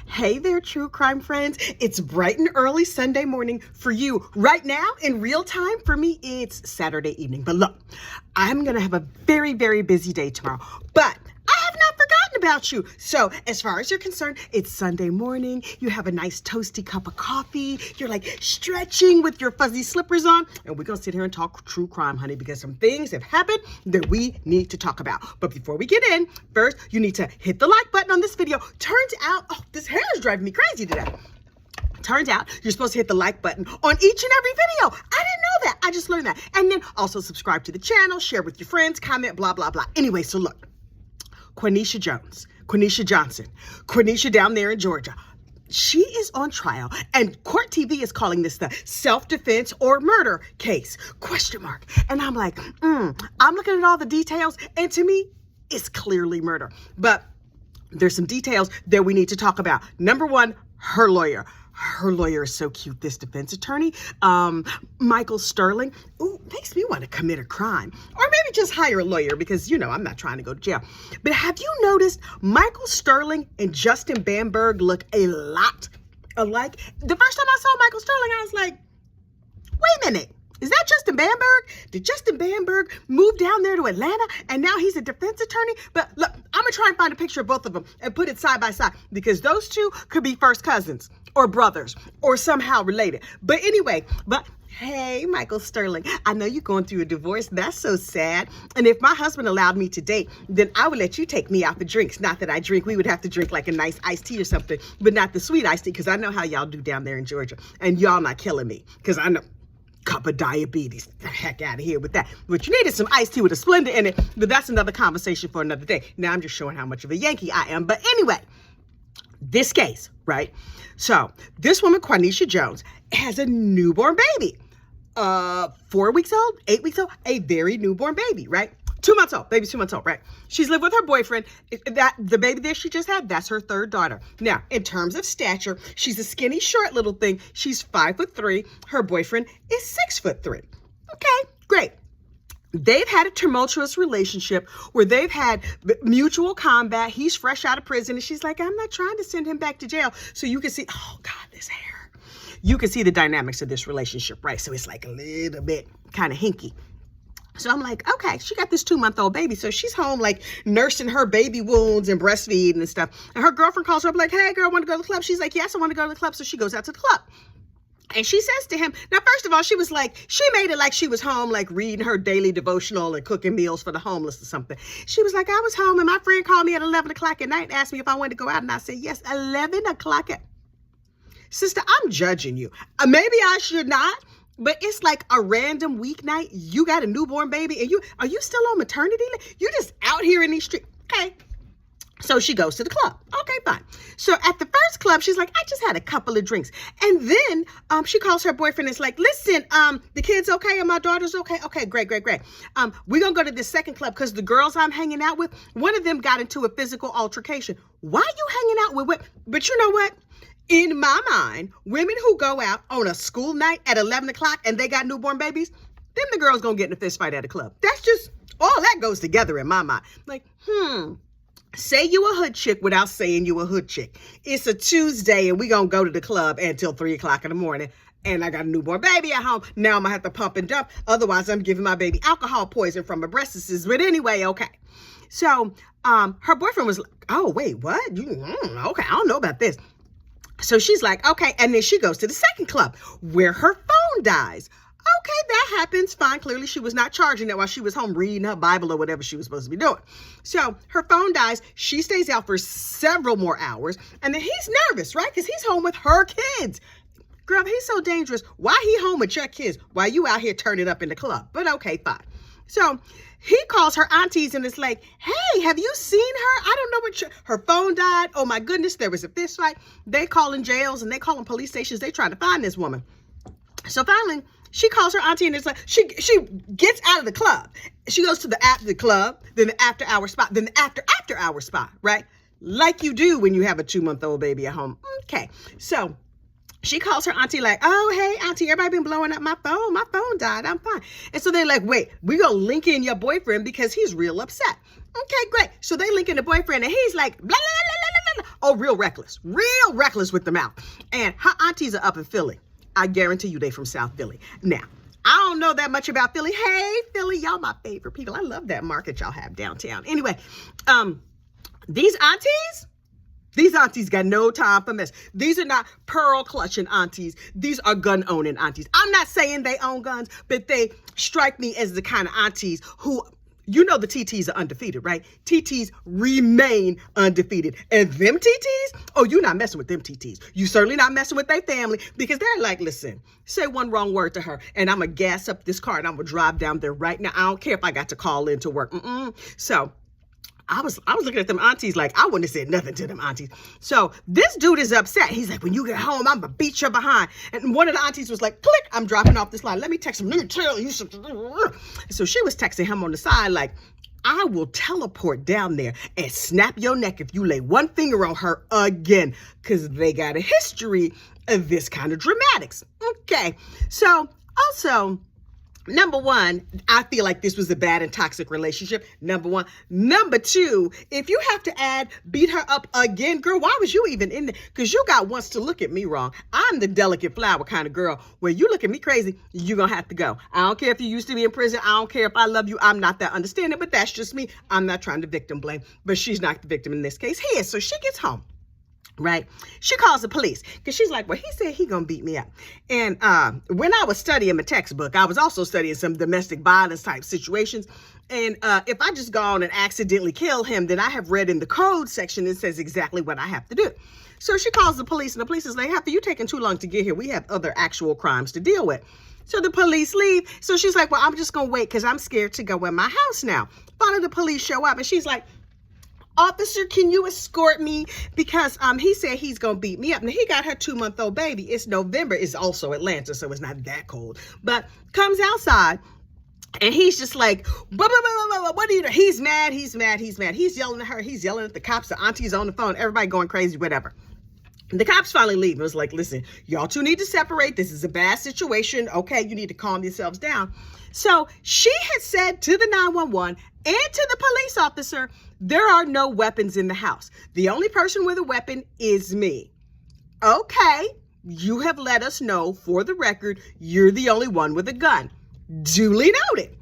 Hey there, true crime friends. It's bright and early Sunday morning for you. Right now, in real time, for me, it's Saturday evening. But look, I'm going to have a very, very busy day tomorrow. But I have not forgotten about you. So as far as you're concerned, it's Sunday morning. You have a nice toasty cup of coffee. You're like stretching with your fuzzy slippers on. And we're going to sit here and talk true crime, honey, because some things have happened that we need to talk about. But before we get in, first, you need to hit the like button on this video. Turns out, this hair is driving me crazy today. Turns out you're supposed to hit the like button on each and every video. I didn't know that. I just learned that. And then also subscribe to the channel, share with your friends, comment, blah, blah, blah. Anyway, so look. Quaneesha Johnson, Quaneesha down there in Georgia. She is on trial, and Court TV is calling this the self-defense or murder case, ? And I'm like, I'm looking at all the details, and to me, it's clearly murder. But there's some details that we need to talk about. Number one, her lawyer. Her lawyer is so cute, this defense attorney, Michael Sterling. Ooh, makes me want to commit a crime. Or maybe just hire a lawyer because, you know, I'm not trying to go to jail. But have you noticed Michael Sterling and Justin Bamberg look a lot alike? The first time I saw Michael Sterling, I was like, wait a minute. Is that Justin Bamberg? Did Justin Bamberg move down there to Atlanta and now he's a defense attorney? But look, I'm going to try and find a picture of both of them and put it side by side because those two could be first cousins or brothers or somehow related. But anyway, hey, Michael Sterling, I know you're going through a divorce. That's so sad. And if my husband allowed me to date, then I would let you take me out for drinks. Not that I drink. We would have to drink like a nice iced tea or something, but not the sweet iced tea because I know how y'all do down there in Georgia. And y'all not killing me because I know. Cup of diabetes. The heck out of here with that. But you needed some iced tea with a Splenda in it, but that's another conversation for another day. Now I'm just showing how much of a Yankee I am. But anyway, this case, right? So this woman, Quaneesha Jones, has a newborn baby. 4 weeks old, 8 weeks old, a very newborn baby, right? 2 months old. Baby's 2 months old, right? She's lived with her boyfriend. The baby that she just had, that's her third daughter. Now, in terms of stature, she's a skinny, short little thing. She's 5'3". Her boyfriend is 6'3". Okay, great. They've had a tumultuous relationship where they've had mutual combat. He's fresh out of prison, and she's like, I'm not trying to send him back to jail. So you can see, oh God, this hair. You can see the dynamics of this relationship, right? So it's like a little bit kind of hinky. So I'm like, okay, she got this 2-month-old baby. So she's home like nursing her baby wounds and breastfeeding and stuff. And her girlfriend calls her up like, hey, girl, want to go to the club? She's like, yes, I want to go to the club. So she goes out to the club. And she says to him, now, first of all, she was like, she made it like she was home, like reading her daily devotional and cooking meals for the homeless or something. She was like, I was home and my friend called me at 11 o'clock at night and asked me if I wanted to go out. And I said, yes, 11 o'clock at... Sister, I'm judging you. Maybe I should not. But it's like a random weeknight. You got a newborn baby and are you still on maternity leave? You're just out here in these streets. Okay. So she goes to the club. Okay, fine. So at the first club, she's like, I just had a couple of drinks. And then she calls her boyfriend and is like, listen, the kid's okay and my daughter's okay. Okay, great. We're going to go to this second club because the girls I'm hanging out with, one of them got into a physical altercation. Why are you hanging out with women? But you know what? In my mind, women who go out on a school night at 11 o'clock and they got newborn babies, them the girls gonna get in a fist fight at a club. That's just, all that goes together in my mind. Like, say you a hood chick without saying you a hood chick. It's a Tuesday and we gonna go to the club until 3 o'clock in the morning. And I got a newborn baby at home. Now I'm gonna have to pump and dump. Otherwise, I'm giving my baby alcohol poison from my breasts. But anyway, okay. So her boyfriend was like, oh, wait, what? Okay, I don't know about this. So she's like, okay. And then she goes to the second club where her phone dies. Okay, that happens. Fine. Clearly she was not charging it while she was home reading her Bible or whatever she was supposed to be doing. So her phone dies. She stays out for several more hours. And then he's nervous, right? Because he's home with her kids. Girl, he's so dangerous. Why he home with your kids while you out here turning up in the club? But okay, fine. So he calls her aunties and it's like, hey, have you seen her? I don't know what her phone died. Oh my goodness, there was a fist fight. They calling jails and they calling police stations. They trying to find this woman. So finally, she calls her auntie and it's like, she gets out of the club. She goes to the after the club, then the after hour spot, then the after hour spot, right? Like you do when you have a 2-month-old baby at home. Okay, so she calls her auntie like, oh, hey, auntie, everybody been blowing up my phone. My phone died. I'm fine. And so they're like, wait, we're going to link in your boyfriend because he's real upset. Okay, great. So they link in the boyfriend and he's like, blah, blah, blah, blah, blah, Oh, real reckless with the mouth. And her aunties are up in Philly. I guarantee you they from South Philly. Now, I don't know that much about Philly. Hey, Philly, y'all my favorite people. I love that market y'all have downtown. Anyway, these aunties got no time for mess. These are not pearl clutching aunties. These are gun owning aunties. I'm not saying they own guns, but they strike me as the kind of aunties who, you know, the TTs are undefeated, right? TTs remain undefeated. And them TTs, oh, you're not messing with them TTs. You certainly not messing with their family, because they're like, listen, say one wrong word to her and I'm going to gas up this car and I'm going to drive down there right now. I don't care if I got to call in to work. So I was looking at them aunties like I wouldn't have said nothing to them aunties. So this dude is upset. He's like, when you get home, I'm going to beat you behind. And one of the aunties was like, click, I'm dropping off this line. Let me text him. Let me tell you something. So she was texting him on the side like, I will teleport down there and snap your neck if you lay one finger on her again, because they got a history of this kind of dramatics. Okay. So also, number one, I feel like this was a bad and toxic relationship. Number one. Number two, if you have to add beat her up again, girl, why was you even in there? Because you got once to look at me wrong. I'm the delicate flower kind of girl. Where you look at me crazy, you're going to have to go. I don't care if you used to be in prison. I don't care if I love you. I'm not that understanding, but that's just me. I'm not trying to victim blame. But she's not the victim in this case. He is. So she gets home. Right? She calls the police because she's like, well, he said he gonna beat me up. And when I was studying my textbook, I was also studying some domestic violence type situations. And if I just go on and accidentally kill him, then I have read in the code section, it says exactly what I have to do. So she calls the police and the police is like, Heifer, you taking too long to get here. We have other actual crimes to deal with. So the police leave. So she's like, well, I'm just gonna wait because I'm scared to go in my house now. Finally, the police show up and she's like, officer, can you escort me? Because he said he's going to beat me up. Now, he got her 2-month-old baby. It's November. It's also Atlanta, so it's not that cold. But comes outside, and he's just like, blah, blah, blah, blah, blah. What are you doing? He's mad. He's yelling at her. He's yelling at the cops. The auntie's on the phone. Everybody going crazy, whatever. The cops finally leave. It was like, listen, y'all two need to separate. This is a bad situation. Okay, you need to calm yourselves down. So she had said to the 911 and to the police officer, there are no weapons in the house. The only person with a weapon is me. Okay, you have let us know for the record, you're the only one with a gun. Duly noted.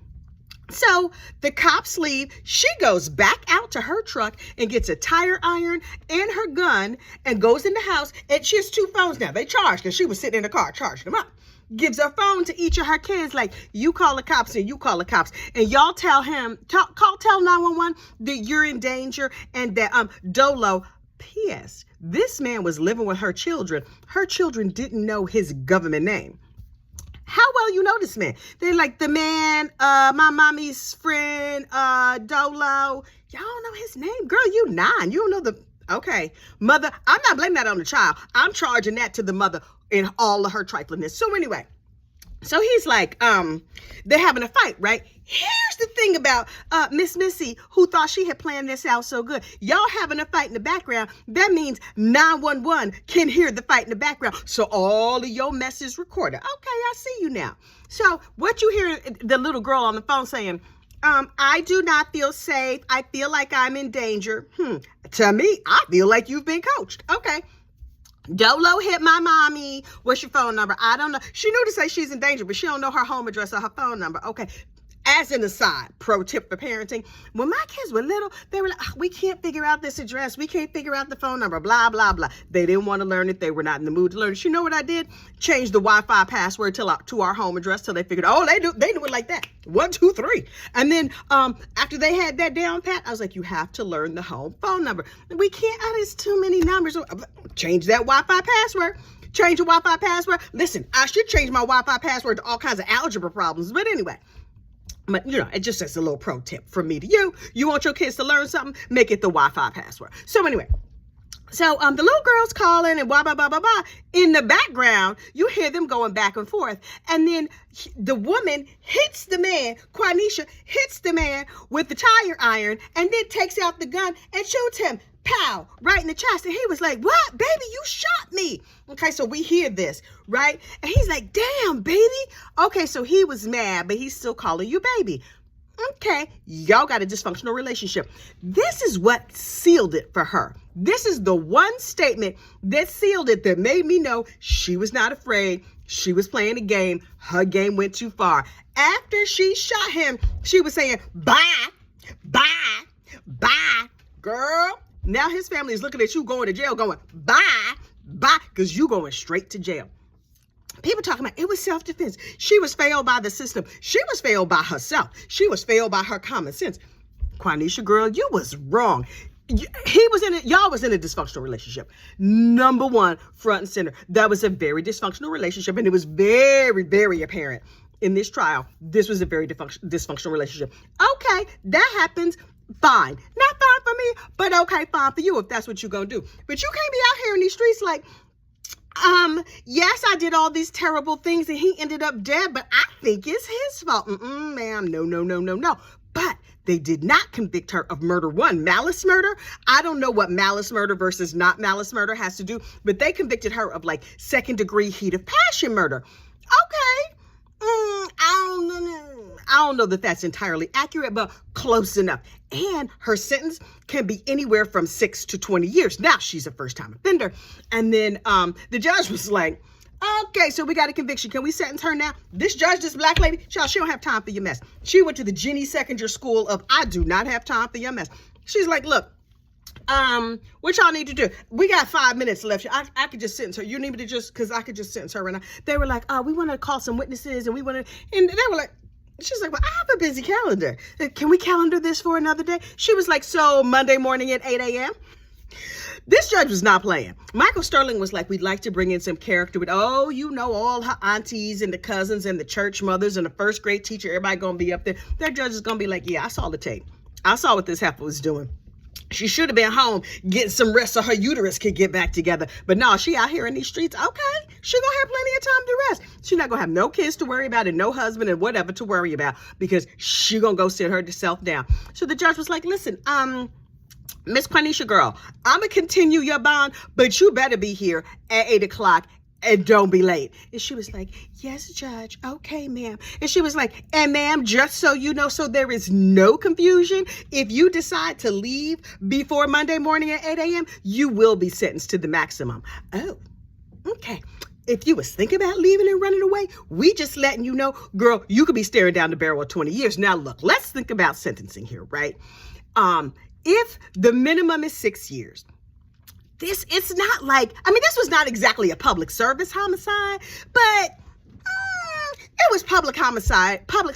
So the cops leave. She goes back out to her truck and gets a tire iron and her gun and goes in the house. And she has 2 phones now. They charged because she was sitting in the car, charging them up. Gives her phone to each of her kids, like, you call the cops and you call the cops. And y'all tell him, tell 911 that you're in danger and that Dolo. P.S. This man was living with her children. Her children didn't know his government name. How well you know this man? They're like, the man, my mommy's friend, Dolo. Y'all don't know his name. Girl, you 9. You don't know the... Okay. Mother, I'm not blaming that on the child. I'm charging that to the mother in all of her triflingness. So anyway, so he's like, they're having a fight, right? Here's the thing about Miss Missy, who thought she had planned this out so good. Y'all having a fight in the background. That means 911 can hear the fight in the background. So all of your mess is recorded. Okay, I see you now. So what you hear the little girl on the phone saying, I do not feel safe. I feel like I'm in danger. To me, I feel like you've been coached. Okay. Dolo hit my mommy. What's your phone number? I don't know. She knew to say she's in danger, but she don't know her home address or her phone number. Okay. As an aside, pro tip for parenting, when my kids were little, they were like, we can't figure out this address. We can't figure out the phone number, blah, blah, blah. They didn't want to learn it. They were not in the mood to learn it. You know what I did? Changed the Wi-Fi password to our home address till they figured, oh, they do it like that. 1, 2, 3. And then after they had that down pat, I was like, you have to learn the home phone number. We can't, there's too many numbers. Change that Wi-Fi password. Change your Wi-Fi password. Listen, I should change my Wi-Fi password to all kinds of algebra problems. But anyway. But, you know, it just as a little pro tip from me to you. You want your kids to learn something, make it the Wi-Fi password. So anyway, so the little girl's calling and blah, blah, blah, blah, blah. In the background, you hear them going back and forth. And then the woman hits the man, Quaneesha hits the man with the tire iron and then takes out the gun and shoots him. Pow, right in the chest. And he was like, what? Baby, you shot me. Okay, so we hear this, right? And he's like, damn, baby. Okay, so he was mad, but he's still calling you baby. Okay, y'all got a dysfunctional relationship. This is what sealed it for her. This is the one statement that sealed it, that made me know she was not afraid. She was playing a game. Her game went too far. After she shot him, she was saying, bye, bye, bye, girl. Now his family is looking at you going to jail going, bye, bye, because you going straight to jail. People talking about it was self-defense. She was failed by the system. She was failed by herself. She was failed by her common sense. Quaneesha, girl, you was wrong. Y'all was in a dysfunctional relationship. Number one, front and center. That was a very dysfunctional relationship, and it was very, very apparent in this trial. This was a very dysfunctional relationship. Okay, that happens. Fine. Not fine for me, but okay, fine for you if that's what you're gonna do. But you can't be out here in these streets like, yes, I did all these terrible things and he ended up dead, but I think it's his fault. Ma'am, no. But they did not convict her of murder one, malice murder. I don't know what malice murder versus not malice murder has to do, but they convicted her of like second degree heat of passion murder. Okay. I don't know that that's entirely accurate, but close enough. And her sentence can be anywhere from 6 to 20 years. Now she's a first-time offender. And then the judge was like, okay, so we got a conviction. Can we sentence her now? This judge, this black lady, she don't have time for your mess. She went to the Jenny Seconder School of, I do not have time for your mess. She's like, look, what y'all need to do? We got 5 minutes left. I could just sentence her. You need me to just, because I could just sentence her right now. They were like, we want to call some witnesses and and they were like, she's like, well, I have a busy calendar. Can we calendar this for another day? She was like, so Monday morning at 8 a.m.? This judge was not playing. Michael Sterling was like, we'd like to bring in some character with, all her aunties and the cousins and the church mothers and the first grade teacher. Everybody going to be up there. That judge is going to be like, yeah, I saw the tape. I saw what this heifer was doing. She should have been home getting some rest so her uterus could get back together. But no, she out here in these streets. Okay, she gonna have plenty of time to rest. She not gonna have no kids to worry about and no husband and whatever to worry about because she gonna go sit herself down. So the judge was like, listen, Miss Quaneesha, girl, I'm gonna continue your bond, but you better be here at 8 o'clock. And don't be late. And she was like, yes, judge. Okay, ma'am. And she was like, and ma'am, just so you know, so there is no confusion, if you decide to leave before Monday morning at 8 a.m., you will be sentenced to the maximum. Oh, okay. If you was thinking about leaving and running away, we just letting you know, girl, you could be staring down the barrel of 20 years. Now, look, let's think about sentencing here, right? If the minimum is 6 years, this was not exactly a public service homicide, but it was public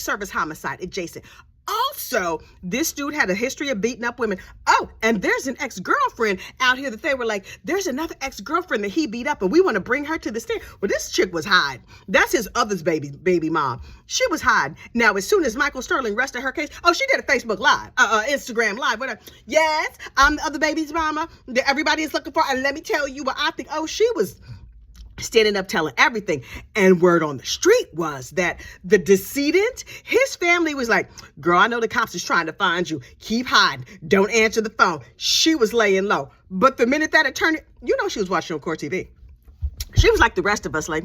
service homicide adjacent. Also, this dude had a history of beating up women. Oh, and there's an ex-girlfriend out here that they were like, there's another ex-girlfriend that he beat up and we want to bring her to the stand. Well, this chick was hiding. That's his other's baby mom. She was hiding. Now, as soon as Michael Sterling rested her case, she did a Facebook Live, Instagram Live, whatever. Yes, I'm the other baby's mama that everybody is looking for. And let me tell you what I think. She was standing up telling everything. And word on the street was that the decedent, his family was like, girl, I know the cops is trying to find you. Keep hiding. Don't answer the phone. She was laying low. But the minute that attorney, she was watching on court TV. She was like the rest of us, like,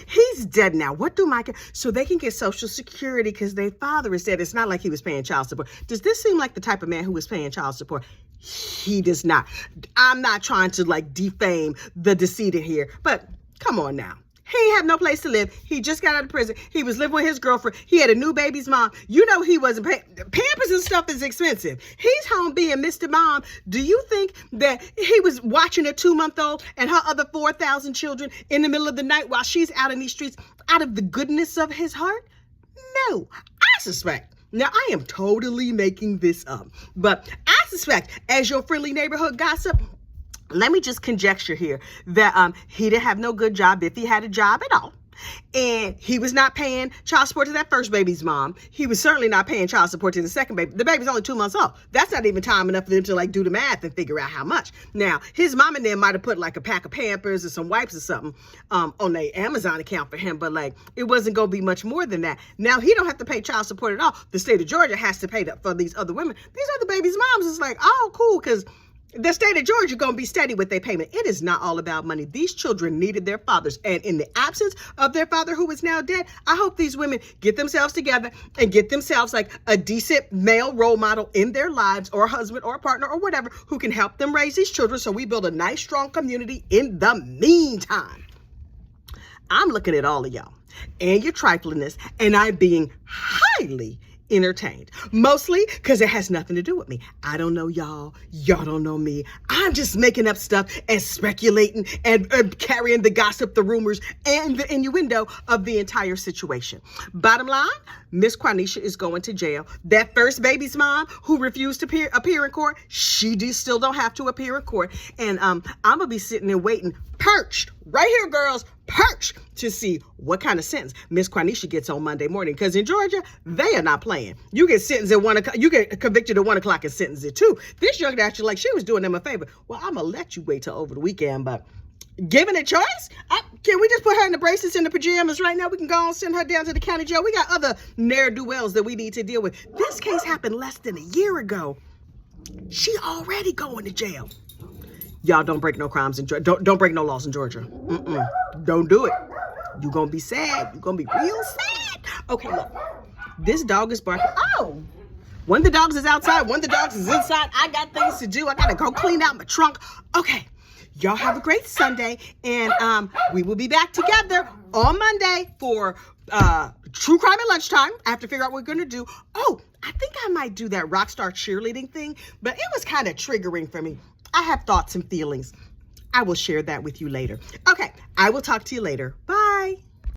he's dead now. What do my kids? So they can get Social Security because their father is dead. It's not like he was paying child support. Does this seem like the type of man who was paying child support? He does not. I'm not trying to defame the decedent here, but come on now. He ain't have no place to live. He just got out of prison. He was living with his girlfriend. He had a new baby's mom. He wasn't paying. Pampers and stuff is expensive. He's home being Mr. Mom. Do you think that he was watching a 2-month-old and her other 4,000 children in the middle of the night while she's out in these streets out of the goodness of his heart? No, I suspect. Now, I am totally making this up, but I suspect, as your friendly neighborhood gossip, let me just conjecture here that he didn't have no good job, if he had a job at all. And he was not paying child support to that first baby's mom. He was certainly not paying child support to the second baby. The baby's only 2 months old. That's not even time enough for them to do the math and figure out how much. Now, his mom and them might have put a pack of Pampers or some wipes or something on their Amazon account for him, but it wasn't going to be much more than that. Now, he don't have to pay child support at all. The state of Georgia has to pay for these other women. These other babies' moms is like, oh, cool, because The state of Georgia going to be steady with their payment. It is not all about money. These children needed their fathers. And in the absence of their father who is now dead, I hope these women get themselves together and get themselves like a decent male role model in their lives, or a husband or a partner or whatever, who can help them raise these children so we build a nice, strong community in the meantime. I'm looking at all of y'all and your triflingness, and I'm being highly entertained, mostly because it has nothing to do with me. I don't know y'all. Y'all don't know me. I'm just making up stuff and speculating and carrying the gossip, the rumors, and the innuendo of the entire situation. Bottom line, Miss Quaneesha is going to jail. That first baby's mom who refused to appear in court, still don't have to appear in court. And I'm gonna be sitting there waiting, perched right here, girls, perched, to see what kind of sentence Miss Quaneesha gets on Monday morning. Because in Georgia, they are not playing. You get sentenced at 1 o'clock. You get convicted at 1 o'clock and sentenced at 2. This young actually like she was doing them a favor. Well, I'm gonna let you wait till over the weekend, but given a choice, can we just put her in the bracelets and the pajamas right now? We can go and send her down to the county jail. We got other ne'er-do-wells that we need to deal with. This case happened less than a year ago. She already going to jail. Y'all don't break no crimes in Georgia. Don't break no laws in Georgia. Don't do it. You're going to be sad. You're going to be real sad. Okay, look. This dog is barking. Oh, one of the dogs is outside. One of the dogs is inside. I got things to do. I got to go clean out my trunk. Okay. Y'all have a great Sunday. And we will be back together on Monday for True Crime at Lunchtime. I have to figure out what we're going to do. Oh, I think I might do that rock star cheerleading thing. But it was kind of triggering for me. I have thoughts and feelings. I will share that with you later. Okay, I will talk to you later. Bye.